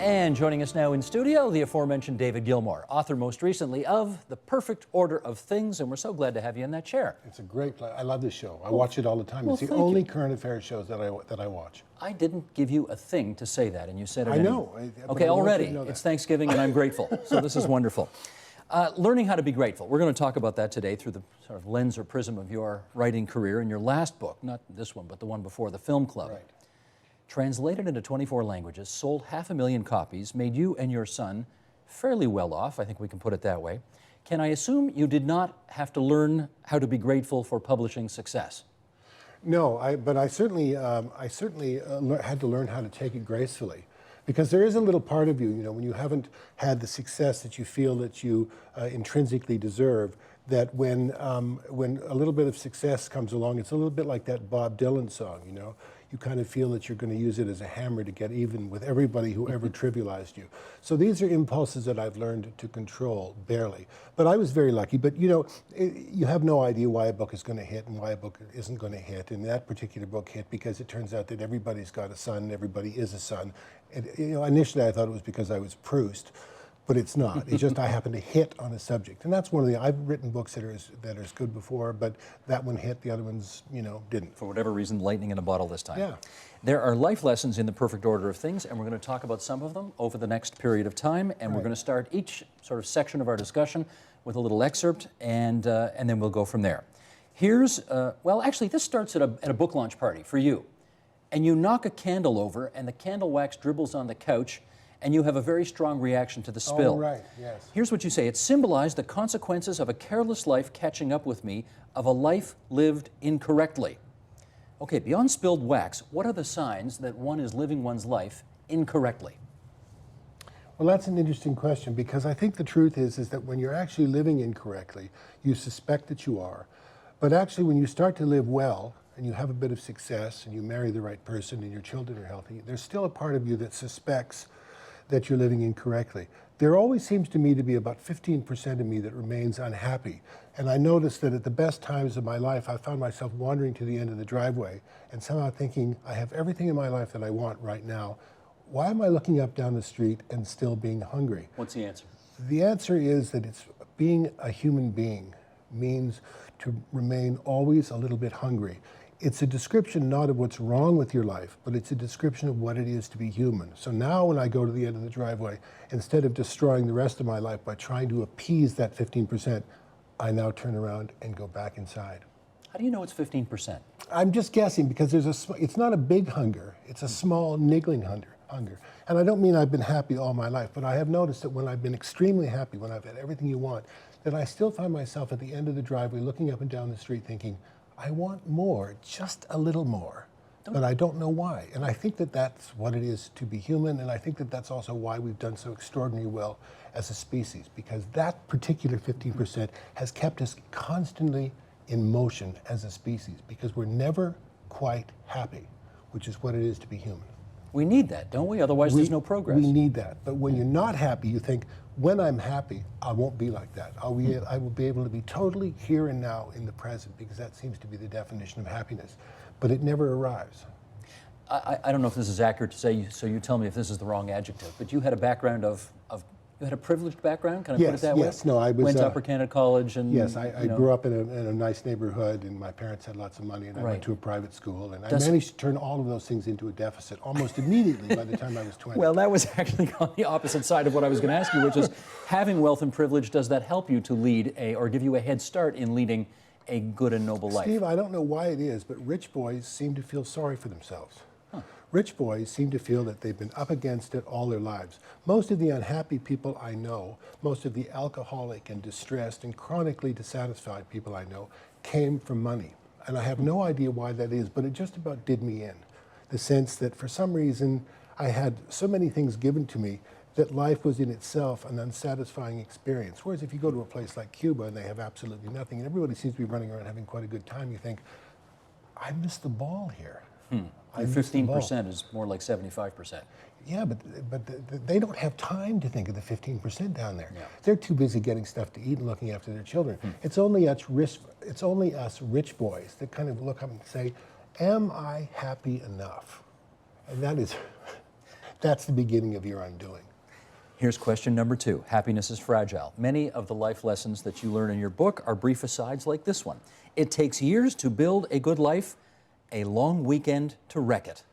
And joining us now in studio, the aforementioned David Gilmour, author most recently of The Perfect Order of Things, and we're so glad to have you in that chair. It's a great play. I love this show. I watch it all the time. Well, it's the only current affairs shows that I watch. I didn't give you a thing to say that, and you said it I anyway. know. Okay, already. Know it's Thanksgiving, and I'm grateful, so this is wonderful. Learning how to be grateful. We're going to talk about that today through the sort of lens or prism of your writing career and your last book, not this one, but the one before, The Film Club. Right. Translated into 24 languages, sold 500,000 copies, made you and your son fairly well off, I think we can put it that way. Can I assume you did not have to learn how to be grateful for publishing success? No, but I certainly had to learn how to take it gracefully. Because there is a little part of you, when you haven't had the success that you feel that you intrinsically deserve, that when a little bit of success comes along, it's a little bit like that Bob Dylan song, You kind of feel that you're going to use it as a hammer to get even with everybody who ever trivialized you. So these are impulses that I've learned to control, barely. But I was very lucky. But you have no idea why a book is going to hit and why a book isn't going to hit. And that particular book hit because it turns out that everybody's got a son, everybody is a son. And, initially I thought it was because I was Proust. But it's not. It's just I happen to hit on a subject, and that's one of the. I've written books that are as good before, but that one hit. The other ones, didn't. For whatever reason, lightning in a bottle this time. Yeah. There are life lessons in the perfect order of things, and we're going to talk about some of them over the next period of time. And we're going to start each sort of section of our discussion with a little excerpt, and then we'll go from there. Here's well, actually, this starts at a book launch party for you, and you knock a candle over, and the candle wax dribbles on the couch. And you have a very strong reaction to the spill. Oh, right, yes. Here's what you say. It symbolized the consequences of a careless life catching up with me, of a life lived incorrectly. Okay, beyond spilled wax, what are the signs that one is living one's life incorrectly? Well, that's an interesting question, because I think the truth is that when you're actually living incorrectly, you suspect that you are. But actually, when you start to live well, and you have a bit of success, and you marry the right person, and your children are healthy, there's still a part of you that suspects that you're living incorrectly. There always seems to me to be about 15% of me that remains unhappy. And I noticed that at the best times of my life, I found myself wandering to the end of the driveway and somehow thinking, I have everything in my life that I want right now. Why am I looking up down the street and still being hungry? What's the answer? The answer is that it's being a human being means to remain always a little bit hungry. It's a description not of what's wrong with your life, but it's a description of what it is to be human. So now when I go to the end of the driveway, instead of destroying the rest of my life by trying to appease that 15%, I now turn around and go back inside. How do you know it's 15%? I'm just guessing, because it's not a big hunger, it's a small niggling hunger. And I don't mean I've been happy all my life, but I have noticed that when I've been extremely happy, when I've had everything you want, that I still find myself at the end of the driveway looking up and down the street thinking, I want more, just a little more, but I don't know why. And I think that that's what it is to be human, and I think that that's also why we've done so extraordinarily well as a species, because that particular 15% has kept us constantly in motion as a species, because we're never quite happy, which is what it is to be human. We need that, don't we? Otherwise, there's no progress. We need that. But when you're not happy, you think, when I'm happy, I won't be like that. I will be able to be totally here and now in the present, because that seems to be the definition of happiness. But it never arrives. I don't know if this is accurate to say, so you tell me if this is the wrong adjective, but you had a background you had a privileged background, can I put it that way? Yes, no, I was... Went to Upper Canada College and... Yes, I grew up in a nice neighborhood, and my parents had lots of money, and I went to a private school, and I managed to turn all of those things into a deficit almost immediately by the time I was 20. Well, that was actually on the opposite side of what I was going to ask you, which is, having wealth and privilege, does that help you to lead or give you a head start in leading a good and noble life? Steve, I don't know why it is, but rich boys seem to feel sorry for themselves. Rich boys seem to feel that they've been up against it all their lives. Most of the unhappy people I know, most of the alcoholic and distressed and chronically dissatisfied people I know, came from money. And I have no idea why that is, but it just about did me in. The sense that for some reason I had so many things given to me that life was in itself an unsatisfying experience. Whereas if you go to a place like Cuba and they have absolutely nothing and everybody seems to be running around having quite a good time, you think, I missed the ball here. 15% is more like 75%. Yeah, but they don't have time to think of the 15% down there. Yeah. They're too busy getting stuff to eat and looking after their children. It's only us rich boys that kind of look up and say, am I happy enough? And that's the beginning of your undoing. Here's question number 2. Happiness is fragile. Many of the life lessons that you learn in your book are brief asides like this one. It takes years to build a good life, a long weekend to wreck it.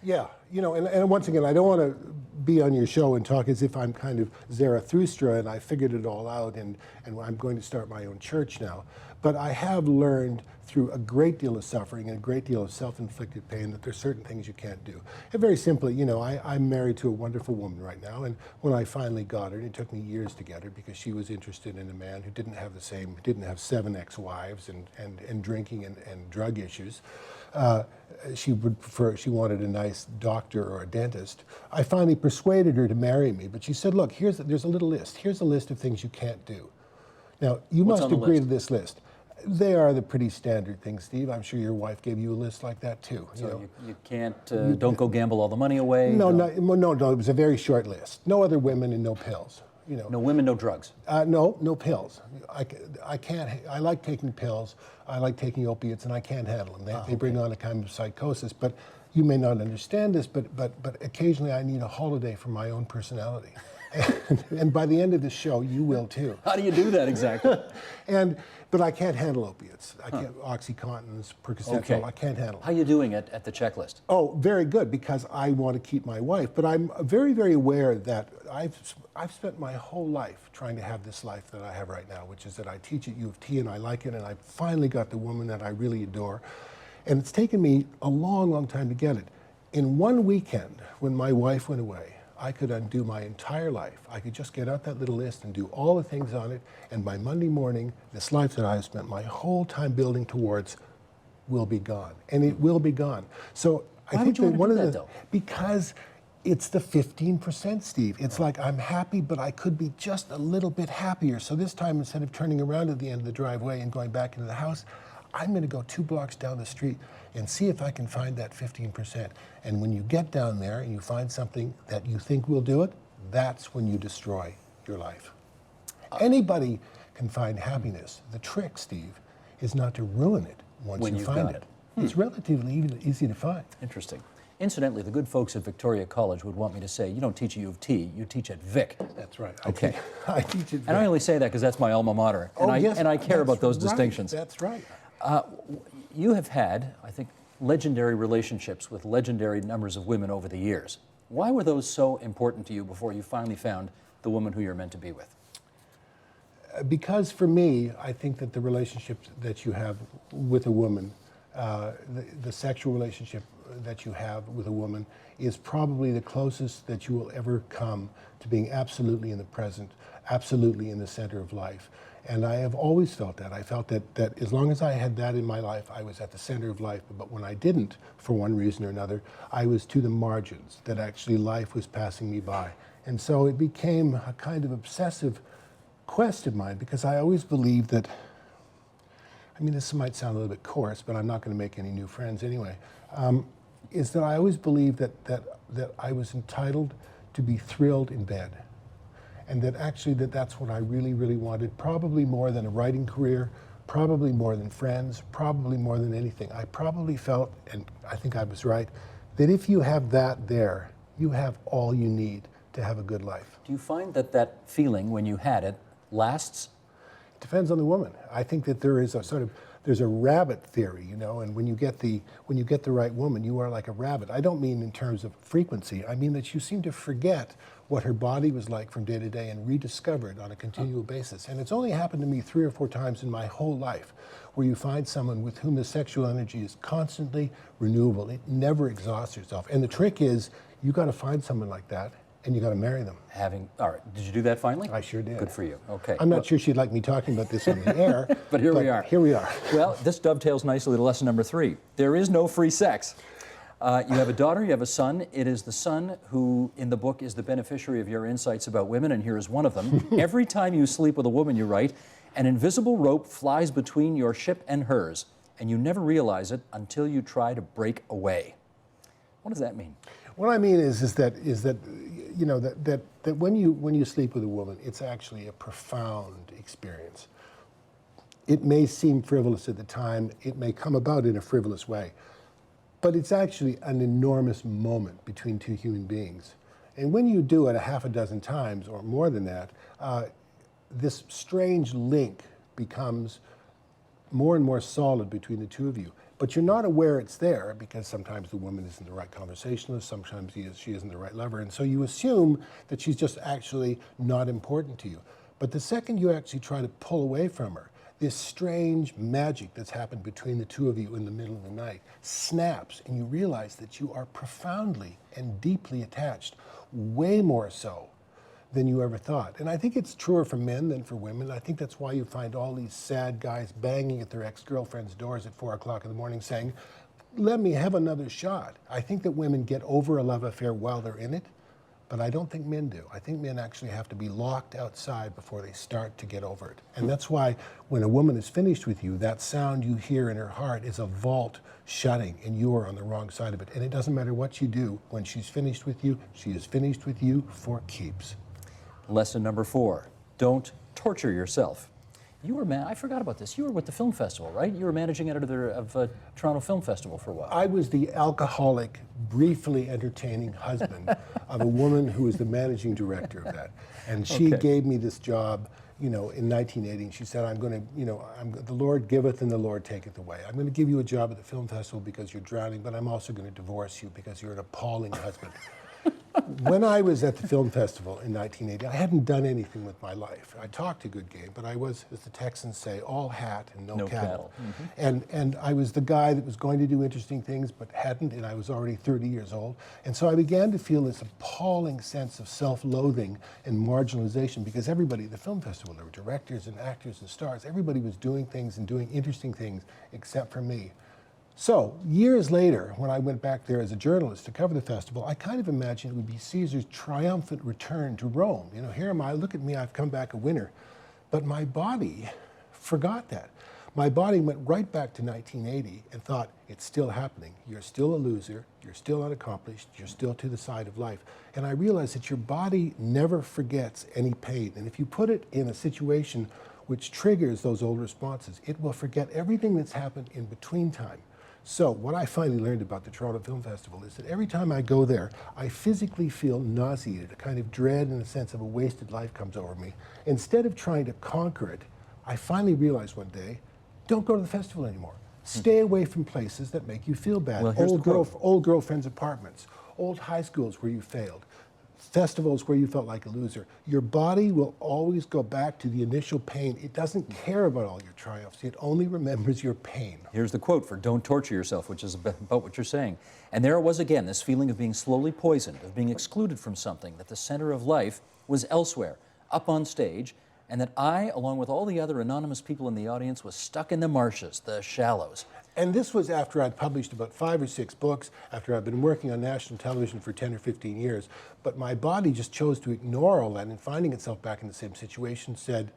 Yeah, you know, and once again, I don't want to be on your show and talk as if I'm kind of Zarathustra and I figured it all out and I'm going to start my own church now. But I have learned through a great deal of suffering and a great deal of self-inflicted pain that there's certain things you can't do. And very simply, you know, I'm married to a wonderful woman right now, and when I finally got her, and it took me years to get her because she was interested in a man who didn't have 7 ex-wives and drinking and drug issues. She wanted a nice doctor or a dentist. I finally persuaded her to marry me, but she said, look, there's a little list. Here's a list of things you can't do. Now, you What's must on the agree list? to this list. They are the pretty standard things, Steve. I'm sure your wife gave you a list like that too. So you can't, don't go gamble all the money away? No, it was a very short list. No other women and no pills. You know. No women, no drugs? No pills. I can't. I like taking pills. I like taking opiates, and I can't handle them. They bring on a kind of psychosis. But you may not understand this, but occasionally I need a holiday from my own personality. And by the end of the show, you will too. How do you do that exactly? But I can't handle opiates. I can't OxyContins, Percocet. Okay. I can't handle. How are you doing at the checklist? Oh, very good, because I want to keep my wife. But I'm very, very aware that I've spent my whole life trying to have this life that I have right now, which is that I teach at U of T and I like it, and I finally got the woman that I really adore. And it's taken me a long, long time to get it. In one weekend, when my wife went away, I could undo my entire life. I could just get out that little list and do all the things on it, and by Monday morning, this life that I have spent my whole time building towards will be gone, and it will be gone. So Why would you want to do that, though? Because it's the 15%, Steve. It's like I'm happy, but I could be just a little bit happier. So this time, instead of turning around at the end of the driveway and going back into the house, I'm going to go 2 blocks down the street and see if I can find that 15%. And when you get down there and you find something that you think will do it, that's when you destroy your life. Anybody can find happiness. The trick, Steve, is not to ruin it once When you you've find got it. It's relatively easy to find. Interesting. Incidentally, the good folks at Victoria College would want me to say, you don't teach at U of T, you teach at Vic. That's right. Okay. I teach it. And I only say that because that's my alma mater, and I care about those distinctions. That's right. You have had, I think, legendary relationships with legendary numbers of women over the years. Why were those so important to you before you finally found the woman who you're meant to be with? Because for me, I think that the relationship that you have with a woman, the sexual relationship that you have with a woman, is probably the closest that you will ever come to being absolutely in the present, absolutely in the center of life. And I have always felt that. I felt that as long as I had that in my life, I was at the center of life. But when I didn't, for one reason or another, I was to the margins, that actually life was passing me by. And so it became a kind of obsessive quest of mine, because I always believed that, I mean, this might sound a little bit coarse, but I'm not going to make any new friends anyway, is that I always believed that I was entitled to be thrilled in bed. And that actually that's what I really, really wanted, probably more than a writing career, probably more than friends, probably more than anything. I probably felt, and I think I was right, that if you have that there, you have all you need to have a good life. Do you find that that feeling, when you had it, lasts? It depends on the woman. I think that there is there's a rabbit theory, you know, and when you get the right woman, you are like a rabbit. I don't mean in terms of frequency. I mean that you seem to forget what her body was like from day to day and rediscover it on a continual basis. And it's only happened to me 3 or 4 times in my whole life, where you find someone with whom the sexual energy is constantly renewable. It never exhausts itself. And the trick is, you got to find someone like that, and you got to marry them. All right, did you do that finally? I sure did. Good for you. Okay. I'm not sure she'd like me talking about this on the air. But here we are. Here we are. Well, this dovetails nicely to lesson number 3. There is no free sex. You have a daughter, you have a son. It is the son who, in the book, is the beneficiary of your insights about women, and here is one of them. Every time you sleep with a woman, you write, an invisible rope flies between your ship and hers, and you never realize it until you try to break away. What does that mean? What I mean is that you know that when you sleep with a woman, it's actually a profound experience. It may seem frivolous at the time. It may come about in a frivolous way. But it's actually an enormous moment between 2 human beings. And when you do it a half a dozen times or more than that, this strange link becomes more and more solid between the two of you. But you're not aware it's there because sometimes the woman isn't the right conversationalist, sometimes she isn't the right lover, and so you assume that she's just actually not important to you. But the second you actually try to pull away from her, this strange magic that's happened between the two of you in the middle of the night snaps, and you realize that you are profoundly and deeply attached, way more so than you ever thought. And I think it's truer for men than for women. I think that's why you find all these sad guys banging at their ex-girlfriends' doors at 4 o'clock in the morning saying, let me have another shot. I think that women get over a love affair while they're in it, but I don't think men do. I think men actually have to be locked outside before they start to get over it. And that's why when a woman is finished with you, that sound you hear in her heart is a vault shutting, and you are on the wrong side of it. And it doesn't matter what you do. When she's finished with you, she is finished with you for keeps. Lesson number 4, don't torture yourself. You were, I forgot about this, you were with the film festival, right? You were managing editor of Toronto Film Festival for a while. I was the alcoholic, briefly entertaining husband of a woman who was the managing director of that. And she gave me this job, you know, in 1980. And she said, I'm going to, you know, the Lord giveth and the Lord taketh away. I'm going to give you a job at the film festival because you're drowning, but I'm also going to divorce you because you're an appalling husband. When I was at the film festival in 1980, I hadn't done anything with my life. I talked a good game, but I was, as the Texans say, all hat and no cattle. And I was the guy that was going to do interesting things but hadn't, and I was already 30 years old. And so I began to feel this appalling sense of self-loathing and marginalization because everybody at the film festival, there were directors and actors and stars, everybody was doing things and doing interesting things except for me. So, years later, when I went back there as a journalist to cover the festival, I kind of imagined it would be Caesar's triumphant return to Rome. You know, here am I, look at me, I've come back a winner. But my body forgot that. My body went right back to 1980 and thought, it's still happening. You're still a loser, you're still unaccomplished, you're still to the side of life. And I realized that your body never forgets any pain. And if you put it in a situation which triggers those old responses, it will forget everything that's happened in between time. So what I finally learned about the Toronto Film Festival is that every time I go there, I physically feel nauseated, a kind of dread and a sense of a wasted life comes over me. Instead of trying to conquer it, I finally realized one day, don't go to the festival anymore. Stay away from places that make you feel bad. Well, here's the quote. Old girlfriends' apartments, old high schools where you failed, festivals where you felt like a loser. Your body will always go back to the initial pain. It doesn't care about all your triumphs. It only remembers your pain. Here's the quote for don't torture yourself, which is about what you're saying. And there it was again, this feeling of being slowly poisoned, of being excluded from something, that the center of life was elsewhere, up on stage, and that I, along with all the other anonymous people in the audience, was stuck in the marshes, the shallows. And this was after I'd published about 5 or 6 books, after I'd been working on national television for 10 or 15 years. But my body just chose to ignore all that, and finding itself back in the same situation said,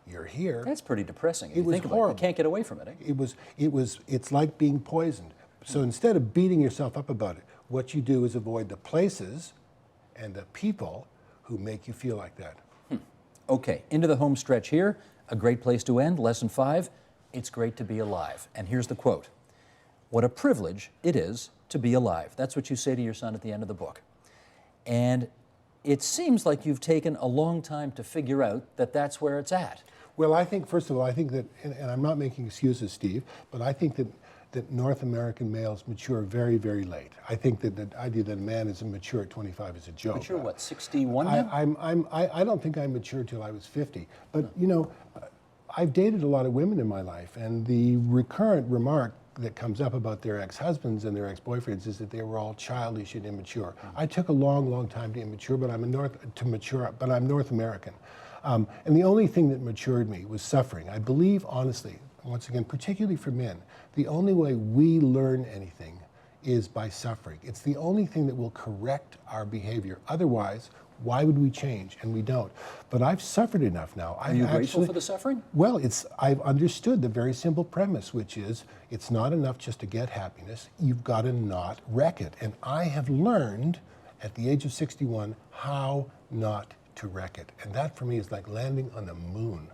you're here. That's pretty depressing. If It you was think about it. horrible. You can't get away from it. Eh? It's like being poisoned. So instead of beating yourself up about it, what you do is avoid the places and the people who make you feel like that. Okay, into the home stretch here. A great place to end. Lesson 5. It's great to be alive. And here's the quote. What a privilege it is to be alive. That's what you say to your son at the end of the book. And it seems like you've taken a long time to figure out that that's where it's at. Well, I think, first of all, I think that, and I'm not making excuses, Steve, but I think that North American males mature very, very late. I think that the idea that a man is mature at 25 is a joke. Mature what, 61 now? I don't think I matured till I was 50. But, you know, I've dated a lot of women in my life, and the recurrent remark that comes up about their ex-husbands and their ex-boyfriends is that they were all childish and immature. I took a long, long time to mature, but I'm North American. And the only thing that matured me was suffering. I believe, honestly, once again, particularly for men, the only way we learn anything is by suffering. It's the only thing that will correct our behavior. Otherwise, why would we change? And we don't. But I've suffered enough now. Are you grateful for the suffering? Well, I've understood the very simple premise, which is it's not enough just to get happiness. You've got to not wreck it. And I have learned at the age of 61 how not to wreck it. And that for me is like landing on the moon.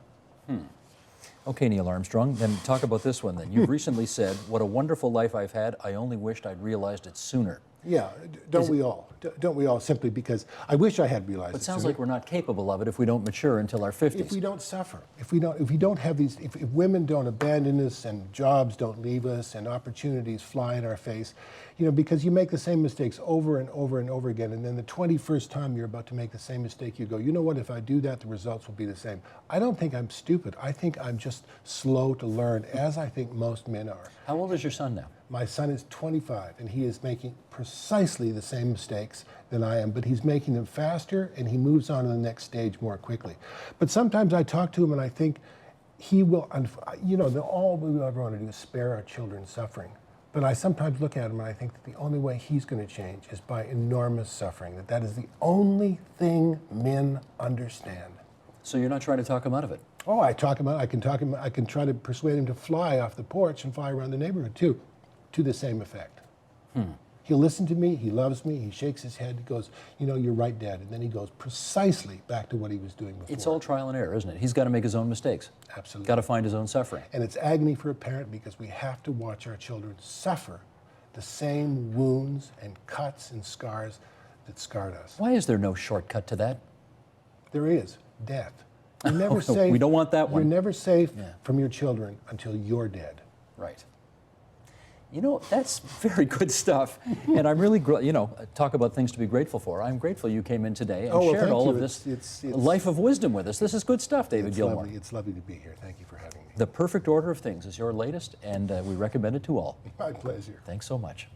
Okay, Neil Armstrong, then talk about this one then. You've recently said, what a wonderful life I've had. I only wished I'd realized it sooner. Yeah, don't we all? Don't we all? Simply because I wish I had realized. It sounds like we're not capable of it if we don't mature until our 50s. If we don't suffer, if we don't have these, if women don't abandon us and jobs don't leave us and opportunities fly in our face, you know, because you make the same mistakes over and over and over again, and then the 21st time you're about to make the same mistake, you go, you know what? If I do that, the results will be the same. I don't think I'm stupid. I think I'm just slow to learn, as I think most men are. How old is your son now? My son is 25, and he is making precisely the same mistakes than I am, but he's making them faster, and he moves on to the next stage more quickly. But sometimes I talk to him, and I think he will, you know, all we ever want to do is spare our children suffering. But I sometimes look at him, and I think that the only way he's going to change is by enormous suffering, that is the only thing men understand. So you're not trying to talk him out of it? Oh, I can try to persuade him to fly off the porch and fly around the neighborhood, too, to the same effect. He'll listen to me, he loves me, he shakes his head, he goes, you know, you're right, Dad, and then he goes precisely back to what he was doing before. It's all trial and error, isn't it? He's got to make his own mistakes. Absolutely. Got to find his own suffering. And it's agony for a parent because we have to watch our children suffer the same wounds and cuts and scars that scarred us. Why is there no shortcut to that? There is death. You're never safe. We don't want that one. You're never safe from your children until you're dead. Right. You know, that's very good stuff. And I'm really, you know, talk about things to be grateful for. I'm grateful you came in today and shared all of this life of wisdom with us. This is good stuff, David Gilmour. It's lovely to be here. Thank you for having me. The Perfect Order of Things is your latest, and we recommend it to all. My pleasure. Thanks so much.